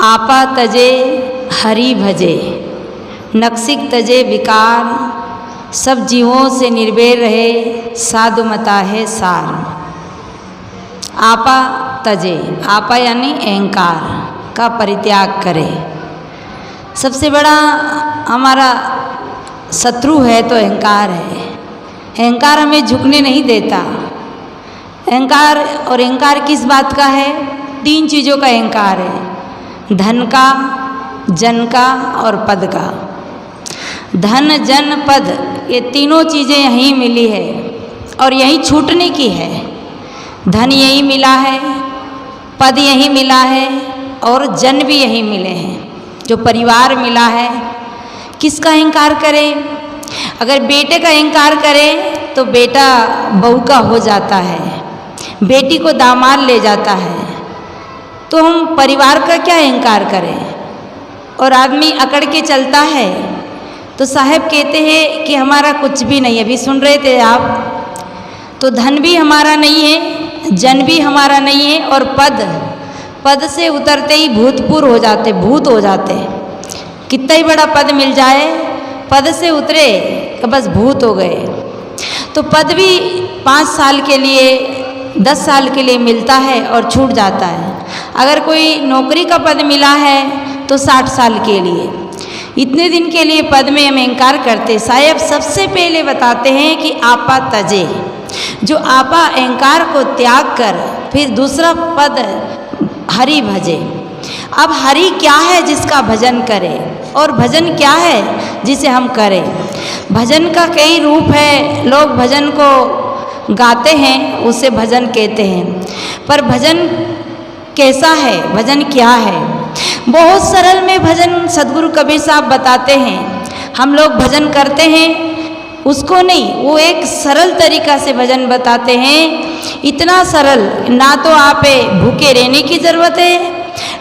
आपा तजे हरि भजे, नक्सिक तजे विकार, सब जीवों से निर्भय रहे, साधु मता है सार। आपा तजे, आपा यानी अहंकार का परित्याग करे। सबसे बड़ा हमारा शत्रु है तो अहंकार है। अहंकार हमें झुकने नहीं देता। अहंकार, और अहंकार किस बात का है? 3 चीज़ों का अहंकार है, धन का, जन का और पद का। धन, जन, पद, ये तीनों चीज़ें यहीं मिली है और यहीं छूटने की है। धन यहीं मिला है, पद यहीं मिला है और जन भी यहीं मिले हैं, जो परिवार मिला है। किसका अहंकार करे? अगर बेटे का अहंकार करे तो बेटा बहू का हो जाता है, बेटी को दामाद ले जाता है। तो हम परिवार का क्या अहंकार करें? और आदमी अकड़ के चलता है तो साहब कहते हैं कि हमारा कुछ भी नहीं है। अभी सुन रहे थे आप, तो धन भी हमारा नहीं है, जन भी हमारा नहीं है और पद से उतरते ही भूतपूर्व हो जाते, भूत हो जाते। कितना ही बड़ा पद मिल जाए, पद से उतरे कि बस भूत हो गए। तो पद भी 5 साल के लिए, 10 साल के लिए मिलता है और छूट जाता है। अगर कोई नौकरी का पद मिला है तो 60 साल के लिए, इतने दिन के लिए पद में हम अहंकार करते। साहब सबसे पहले बताते हैं कि आपा तजे, जो आपा अहंकार को त्याग कर फिर दूसरा पद हरि भजे। अब हरि क्या है जिसका भजन करें, और भजन क्या है जिसे हम करें? भजन का कई रूप है। लोग भजन को गाते हैं, उसे भजन कहते हैं। पर भजन कैसा है, भजन क्या है? बहुत सरल में भजन सदगुरु कबीर साहब बताते हैं। हम लोग भजन करते हैं, उसको नहीं, वो एक सरल तरीका से भजन बताते हैं। इतना सरल, ना तो आप भूखे रहने की ज़रूरत है,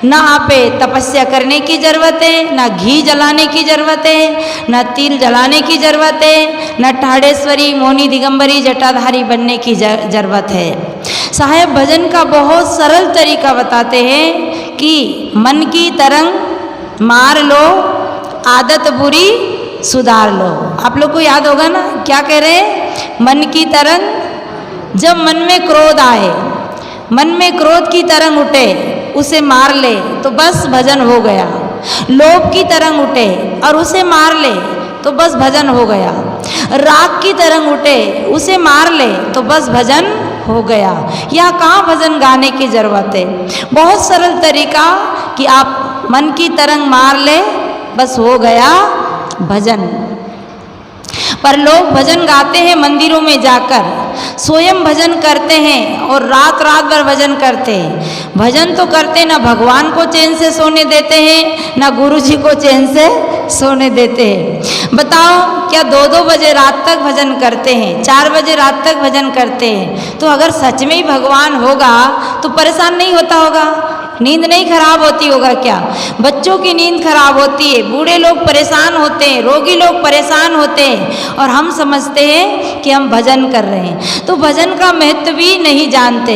ना आप तपस्या करने की ज़रूरत है, ना घी जलाने की ज़रूरत है, ना तिल जलाने की ज़रूरत है, ना ठाड़ेश्वरी, मौनी, दिगंबरी, जटाधारी बनने की ज़रूरत है। साहब भजन का बहुत सरल तरीका बताते हैं कि मन की तरंग मार लो, आदत बुरी सुधार लो। आप लोग को याद होगा ना, क्या कह रहे हैं? मन की तरंग, जब मन में क्रोध आए, मन में क्रोध की तरंग उठे, उसे मार ले तो बस भजन हो गया। लोभ की तरंग उठे और उसे मार ले तो बस भजन हो गया। राग की तरंग उठे, उसे मार ले तो बस भजन हो गया। या कहाँ भजन गाने की ज़रूरत है? बहुत सरल तरीका कि आप मन की तरंग मार ले, बस हो गया भजन। पर लोग भजन गाते हैं मंदिरों में जाकर, स्वयं भजन करते हैं और रात रात भर भजन करते हैं। भजन तो करते, ना भगवान को चैन से सोने देते हैं, ना गुरु जी को चैन से सोने देते हैं। बताओ, क्या 2-2 बजे रात तक भजन करते हैं, 4 बजे रात तक भजन करते हैं? तो अगर सच में ही भगवान होगा तो परेशान नहीं होता होगा? नींद नहीं खराब होती होगा क्या? बच्चों की नींद खराब होती है, बूढ़े लोग परेशान होते हैं, रोगी लोग परेशान होते हैं, और हम समझते हैं कि हम भजन कर रहे हैं। तो भजन का महत्व भी नहीं जानते।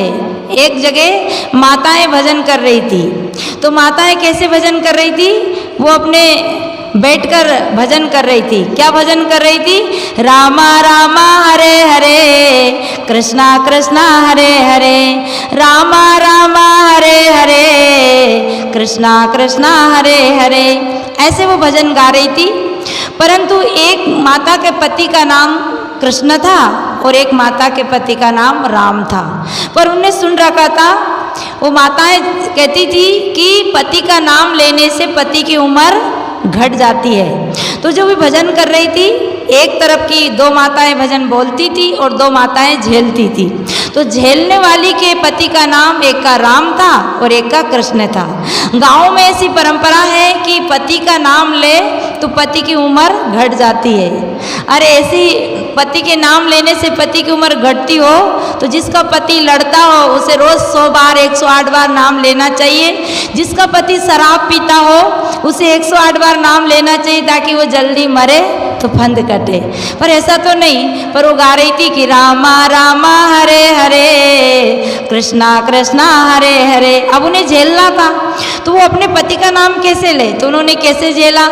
एक जगह माताएं भजन कर रही थी, तो माताएं कैसे भजन कर रही थी? वो अपने बैठकर भजन कर रही थी। क्या भजन कर रही थी? रामा रामा हरे हरे, कृष्णा कृष्णा हरे हरे, रामा रामा हरे हरे, कृष्णा कृष्णा हरे हरे। ऐसे वो भजन गा रही थी। परंतु एक माता के पति का नाम कृष्ण था और एक माता के पति का नाम राम था। पर उनने सुन रखा था, वो माताएं कहती थी कि पति का नाम लेने से पति की उम्र घट जाती है। तो जो भी भजन कर रही थी, एक तरफ की 2 माताएं भजन बोलती थी और 2 माताएं झेलती थी। तो झेलने वाली के पति का नाम एक का राम था और एक का कृष्ण था। गांव में ऐसी परंपरा है कि पति का नाम ले तो पति की उम्र घट जाती है। अरे ऐसी पति के नाम लेने से पति की उम्र घटती हो तो जिसका पति लड़ता हो उसे रोज 100 बार 108 बार नाम लेना चाहिए। जिसका पति शराब पीता हो उसे 108 बार नाम लेना चाहिए ताकि वो जल्दी मरे तो फंद कटे। पर ऐसा तो नहीं, पर वो गा रही थी कि रामा रामा हरे हरे कृष्णा कृष्णा हरे हरे। अब उन्हें झेलना था तो वो अपने पति का नाम कैसे ले, तो उन्होंने कैसे झेला,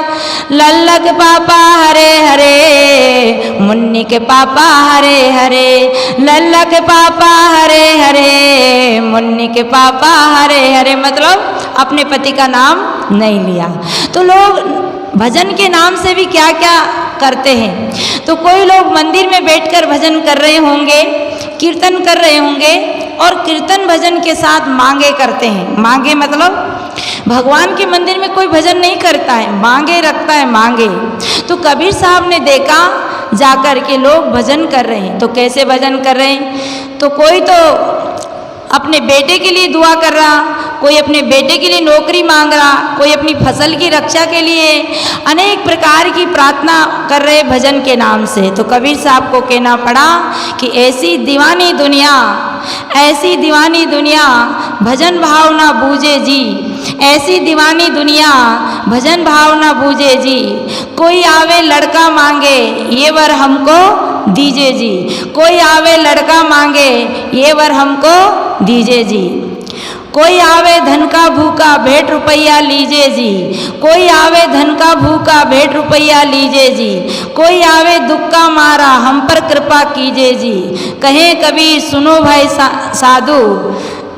लल्ला के पापा हरे हरे मुन्नी के पापा हरे हरे, लल्ला के पापा हरे हरे मुन्नी के पापा हरे हरे, मतलब अपने पति का नाम नहीं लिया। तो लोग भजन के नाम से भी क्या क्या करते हैं। तो कोई लोग मंदिर में बैठकर भजन कर रहे होंगे, कीर्तन कर रहे होंगे और कीर्तन भजन के साथ मांगे करते हैं। मांगे मतलब भगवान के मंदिर में कोई भजन नहीं करता है, मांगे रखता है मांगे। तो कबीर साहब ने देखा जाकर के लोग भजन कर रहे हैं। तो कैसे भजन कर रहे हैं, तो कोई तो अपने बेटे के लिए दुआ कर रहा, कोई अपने बेटे के लिए नौकरी मांग रहा, कोई अपनी फसल की रक्षा के लिए अनेक प्रकार की प्रार्थना कर रहे भजन के नाम से। तो कबीर साहब को कहना पड़ा कि ऐसी दीवानी दुनिया, ऐसी दीवानी दुनिया भजन भावना बूझे जी, ऐसी दीवानी दुनिया भजन भावना बूझे जी, कोई आवे लड़का मांगे ये वर हमको दीजिए जी, कोई आवे लड़का मांगे ये वर हमको दीजिए जी, कोई आवे धन का भूखा भेंट रुपया लीजिए जी, कोई आवे धन का भूखा भेंट रुपया लीजिए जी, कोई आवे दुख का मारा हम पर कृपा कीजिए जी। कहे कबीर सुनो भाई साधु,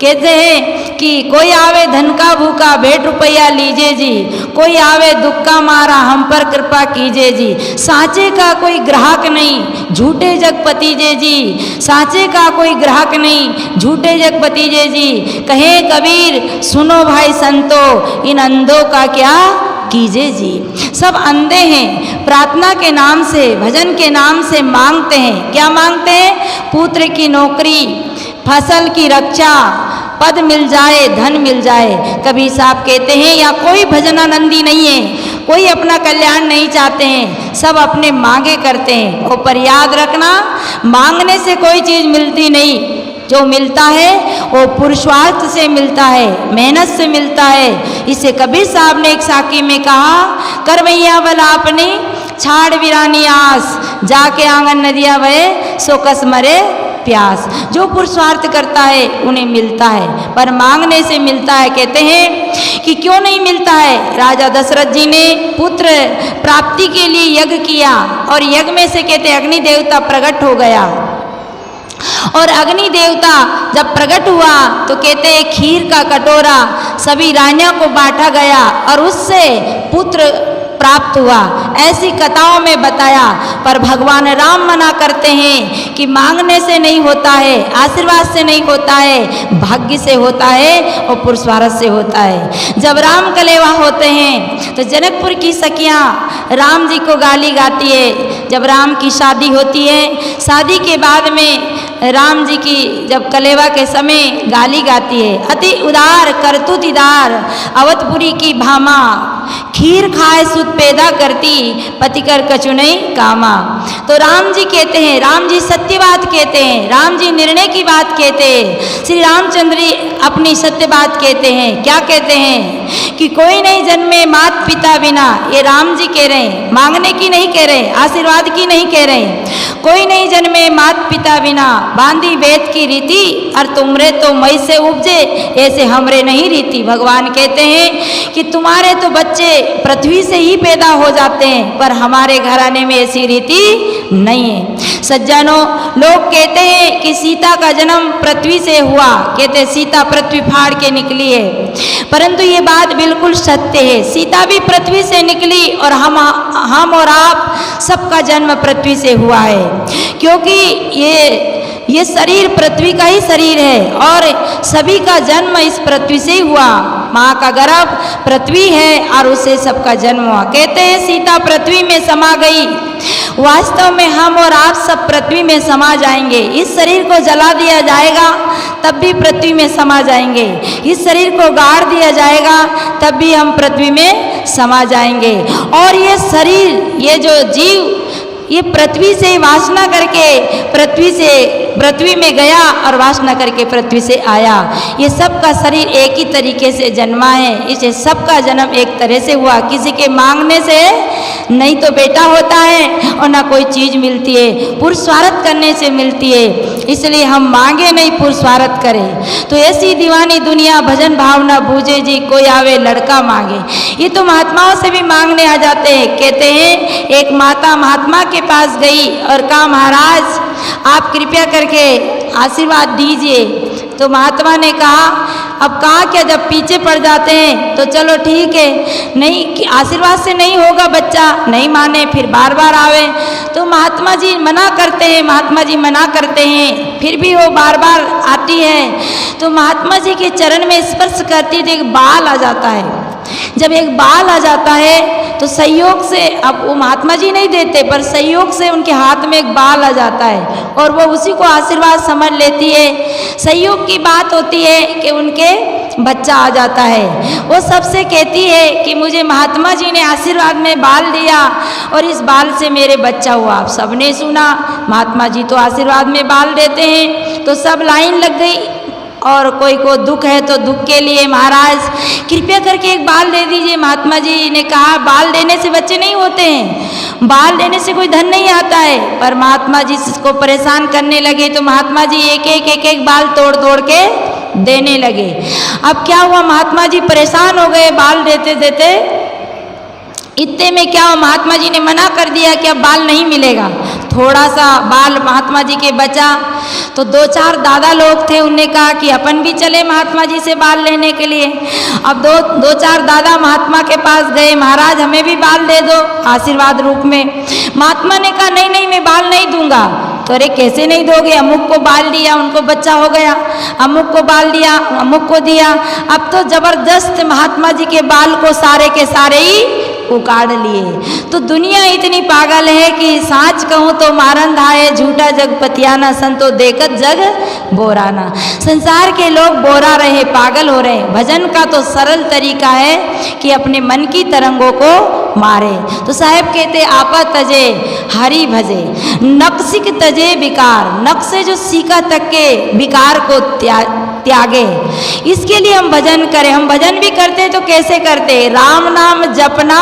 कहते हैं कि कोई आवे धन का भूखा भेंट रुपया लीजिए जी, कोई आवे दुख का मारा हम पर कृपा कीजिए जी, साँचे का कोई ग्राहक नहीं झूठे जगपति जे जी, साँचे का कोई ग्राहक नहीं झूठे जगपति जे जी। कहे कबीर सुनो भाई संतो इन अंधों का क्या कीजिए जी। सब अंधे हैं, प्रार्थना के नाम से भजन के नाम से मांगते हैं। क्या मांगते हैं, पुत्र की नौकरी, फसल की रक्षा, पद मिल जाए, धन मिल जाए। कबीर साहब कहते हैं या कोई भजनानंदी नहीं है, कोई अपना कल्याण नहीं चाहते हैं, सब अपने मांगे करते हैं। और पर याद रखना, मांगने से कोई चीज़ मिलती नहीं, जो मिलता है वो पुरुषार्थ से मिलता है, मेहनत से मिलता है। इसे कबीर साहब ने एक साकी में कहा, करवैया वाला अपनी छाड़ वीरानी आस, जाके आंगन नदिया बहे सो कस मरे प्यास। जो पुरुषार्थ करता है उन्हें मिलता है, पर मांगने से मिलता है। कहते हैं कि क्यों नहीं मिलता है, राजा दशरथ जी ने पुत्र प्राप्ति के लिए यज्ञ किया और यज्ञ में से कहते अग्नि देवता प्रकट हो गया, और अग्नि देवता जब प्रकट हुआ तो कहते हैं खीर का कटोरा सभी रानियों को बांटा गया और उससे पुत्र प्राप्त हुआ। ऐसी कथाओं में बताया। पर भगवान राम मना करते हैं कि मांगने से नहीं होता है, आशीर्वाद से नहीं होता है, भाग्य से होता है और पुरुषार्थ से होता है। जब राम कलेवा होते हैं तो जनकपुर की सखियाँ राम जी को गाली गाती है। जब राम की शादी होती है, शादी के बाद में राम जी की जब कलेवा के समय गाली गाती है, अति उदार करतूतीदार अवधपुरी की भामा, खीर खाए सुत पैदा करती पति कर कछु नहीं कामा। तो राम जी कहते हैं, राम जी सत्य बात कहते हैं, राम जी निर्णय की बात कहते हैं। श्री रामचंद्र जी अपनी सत्य बात कहते हैं। क्या कहते हैं कि कोई नहीं जन्मे मात पिता बिना, ये राम जी कह रहे हैं, मांगने की नहीं कह रहे, आशीर्वाद की नहीं कह रहे। कोई नहीं जन्मे मात पिता बिना, बांधी वेद की रीति और तुमरे तो मई से उपजे ऐसे हमरे नहीं रीति। भगवान कहते हैं कि तुम्हारे तो बच्चे पृथ्वी से ही पैदा हो जाते हैं, पर हमारे घराने में ऐसी रीति नहीं है। सज्जनों, लोग कहते हैं कि सीता का जन्म पृथ्वी से हुआ, कहते सीता पृथ्वी फाड़ के निकली है, परंतु ये बात बिल्कुल सत्य है। सीता भी पृथ्वी से निकली और हम और आप सबका जन्म पृथ्वी से हुआ है, क्योंकि ये शरीर पृथ्वी का ही शरीर है और सभी का जन्म इस पृथ्वी से ही हुआ। माँ का गर्भ पृथ्वी है और उससे सबका जन्म हुआ। कहते हैं सीता पृथ्वी में समा गई, वास्तव में हम और आप सब पृथ्वी में समा जाएंगे। इस शरीर को जला दिया जाएगा तब भी पृथ्वी में समा जाएंगे, इस शरीर को गाड़ दिया जाएगा तब भी हम पृथ्वी में समा जाएंगे। और ये शरीर, ये जो जीव, ये पृथ्वी से वासना करके पृथ्वी में गया और वासना करके पृथ्वी से आया। ये सबका शरीर एक ही तरीके से जन्मा है, इसे सबका जन्म एक तरह से हुआ, किसी के मांगने से नहीं तो बेटा होता है और ना कोई चीज़ मिलती है, पुरुषार्थ करने से मिलती है। इसलिए हम मांगे नहीं, पुरुषार्थ करें। तो ऐसी दीवानी दुनिया भजन भावना बूझे जी, कोई आवे लड़का मांगे। ये तो महात्माओं से भी मांगने आ जाते हैं। कहते हैं एक माता महात्मा के पास गई और कहा महाराज आप कृपया करके आशीर्वाद दीजिए। तो महात्मा ने कहा अब कहा क्या, जब पीछे पड़ जाते हैं तो चलो ठीक है, नहीं आशीर्वाद से नहीं होगा, बच्चा नहीं माने फिर बार बार आवे। तो महात्मा जी मना करते हैं, महात्मा जी मना करते हैं, फिर भी वो बार बार आती है। तो महात्मा जी के चरण में स्पर्श करती तो एक बाल आ जाता है। जब एक बाल आ जाता है तो सहयोग से, अब वो महात्मा जी नहीं देते पर सहयोग से उनके हाथ में एक बाल आ जाता है और वो उसी को आशीर्वाद समझ लेती है। सहयोग की बात होती है कि उनके बच्चा आ जाता है। वो सबसे कहती है कि मुझे महात्मा जी ने आशीर्वाद में बाल दिया और इस बाल से मेरे बच्चा हुआ। आप सबने सुना, महात्मा जी तो आशीर्वाद में बाल देते हैं। तो सब लाइन लग गई और कोई को दुख है तो दुख के लिए महाराज कृपया करके एक बाल दे दीजिए। महात्मा जी ने कहा बाल देने से बच्चे नहीं होते हैं, बाल देने से कोई धन नहीं आता है। पर महात्मा जी इसको परेशान करने लगे तो महात्मा जी एक एक बाल तोड़ तोड़ के देने लगे। अब क्या हुआ, महात्मा जी परेशान हो गए बाल देते देते। इतने में क्या हुआ, महात्मा जी ने मना कर दिया कि अब बाल नहीं मिलेगा। थोड़ा सा बाल महात्मा जी के बचा तो दो चार दादा लोग थे, उनने कहा कि अपन भी चले महात्मा जी से बाल लेने के लिए। अब दो चार दादा महात्मा के पास गए, महाराज हमें भी बाल दे दो आशीर्वाद रूप में। महात्मा ने कहा नहीं नहीं मैं बाल नहीं दूंगा। तो अरे कैसे नहीं दोगे, अमुक को बाल दिया उनको बच्चा हो गया, अमुक को बाल दिया अमुक को दिया। अब तो जबरदस्त महात्मा जी के बाल को सारे के सारे ही उकाड़ लिए। तो दुनिया इतनी पागल है कि साच कहूँ तो मारन धाये, झूठा जग पतियाना, संतो देखत जग बोराना। संसार के लोग बोरा रहे, पागल हो रहे। भजन का तो सरल तरीका है कि अपने मन की तरंगों को मारे। तो साहेब कहते आपा तजे हरि भजे, नक्सिक तजे विकार, नक से जो सीका तक के विकार को त्यागे। इसके लिए हम भजन करें। हम भजन भी करते तो कैसे करते, राम नाम जपना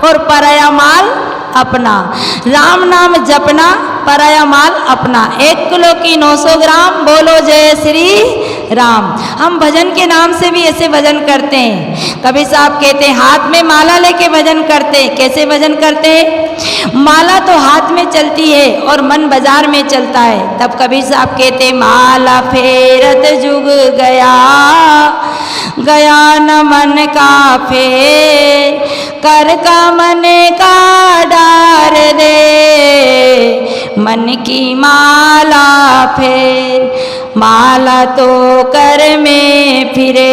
और पराया माल अपना। राम नाम जपना, पराया माल अपना। 1 किलो की 900 ग्राम, बोलो जय श्री राम। हम भजन के नाम से भी ऐसे भजन करते हैं। कबीर साहब कहते हैं हाथ में माला लेके भजन करते हैं। कैसे भजन करते हैं, माला तो हाथ में चलती है और मन बाजार में चलता है। तब कबीर साहब कहते हैं माला फेरत जुग गया, गया न मन का फेर, कर का मन का डार दे, मन की माला फेर। माला तो कर में फिरे,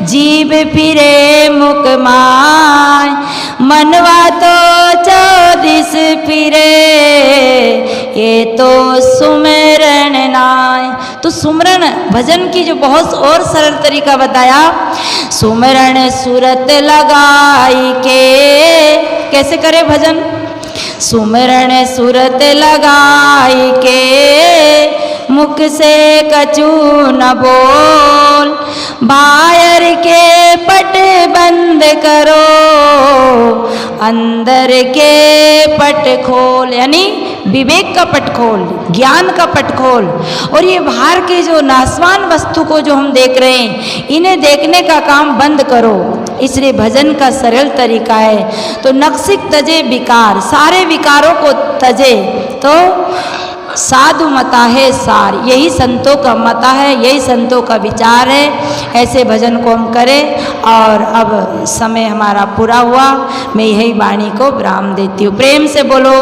जीव फिरे मुख माय, मनवा तो 24 फिरे, ये तो सुमिरन नाय। तो सुमरन भजन की जो बहुत और सरल तरीका बताया, सुमरन सूरत लगाई के। कैसे करे भजन, सुमरन सूरत लगाई के, मुख से कछु न बोल, बाहर के पट बंद करो, अंदर के पट खोल। यानी विवेक का पट खोल, ज्ञान का पट खोल। और ये बाहर के जो नासवान वस्तु को जो हम देख रहे हैं, इन्हें देखने का काम बंद करो। इसलिए भजन का सरल तरीका है। तो नक्सिक तजे विकार, सारे विकारों को तजे तो साधु मता है सार। यही संतों का मता है, यही संतों का विचार है। ऐसे भजन को हम करें। और अब समय हमारा पूरा हुआ, मैं यही वाणी को विराम देती हूँ। प्रेम से बोलो।